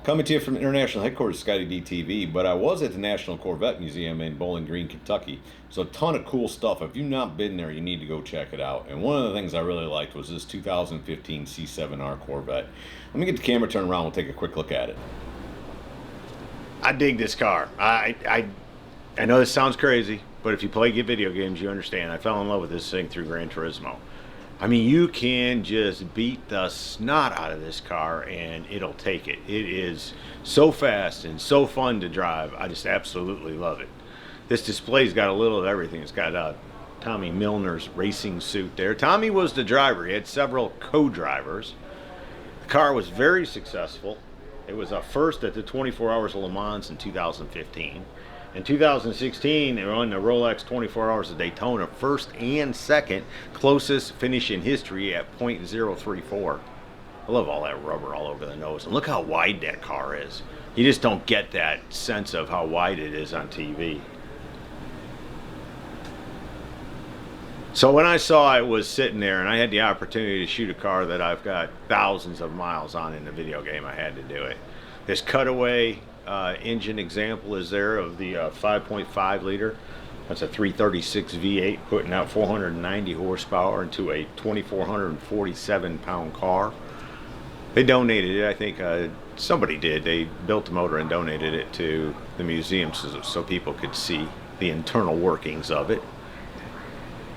Coming to you from International Headquarters, ScottieDTV, but I was at the National Corvette Museum in Bowling Green, Kentucky. So a ton of cool stuff. If you've not been there, you need to go check it out. And one of the things I really liked was this 2015 C7R Corvette. Let me get the camera turned around. We'll take a quick look at it. I dig this car. I know this sounds crazy, but if you play video games, you understand. I fell in love with this thing through Gran Turismo. I mean, you can just beat the snot out of this car and it'll take it. It is so fast and so fun to drive. I just absolutely love it. This display's got a little of everything. It's got Tommy Milner's racing suit there. Tommy was the driver. He had several co-drivers. The car was very successful. It was first at the 24 Hours of Le Mans in 2015. In 2016, it won the Rolex 24 Hours of Daytona, first and second, closest finish in history at .034. I love all that rubber all over the nose. And look how wide that car is. You just don't get that sense of how wide it is on TV. So when I saw it was sitting there and I had the opportunity to shoot a car that I've got thousands of miles on in the video game, I had to do it. This cutaway engine example is there of the 5.5 liter. That's a 336 V8 putting out 490 horsepower into a 2,447 pound car. They donated it, I think somebody did. They built the motor and donated it to the museum so people could see the internal workings of it.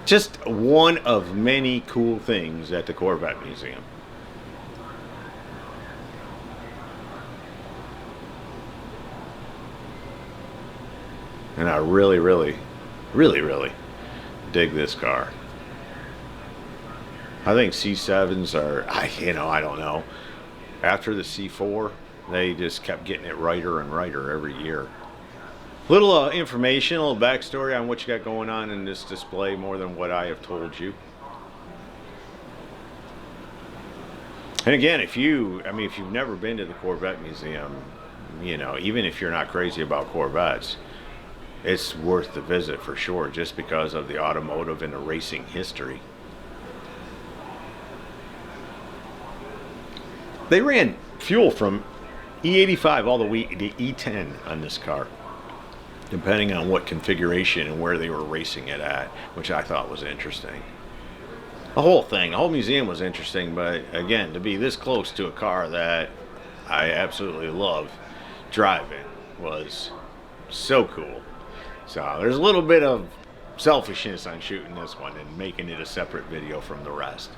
Just one of many cool things at the Corvette Museum. And I really dig this car. I think C7s are, I don't know. After the C4, they just kept getting it righter and righter every year. Little information, a little backstory on what you got going on in this display, more than what I have told you. And again, if you've never been to the Corvette Museum, even if you're not crazy about Corvettes, it's worth the visit for sure, just because of the automotive and the racing history. They ran fuel from E85 all the way to E10 on this car, depending on what configuration and where they were racing it at, which I thought was interesting. The whole museum was interesting, but again, to be this close to a car that I absolutely love driving was so cool. So there's a little bit of selfishness on shooting this one and making it a separate video from the rest.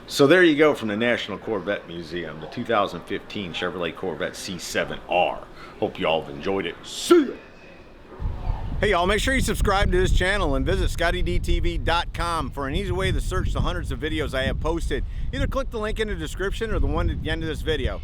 So there you go from the National Corvette Museum, the 2015 Chevrolet Corvette C7R. Hope you all have enjoyed it. See ya! Hey y'all, make sure you subscribe to this channel and visit ScottieDTV.com for an easy way to search the hundreds of videos I have posted. Either click the link in the description or the one at the end of this video.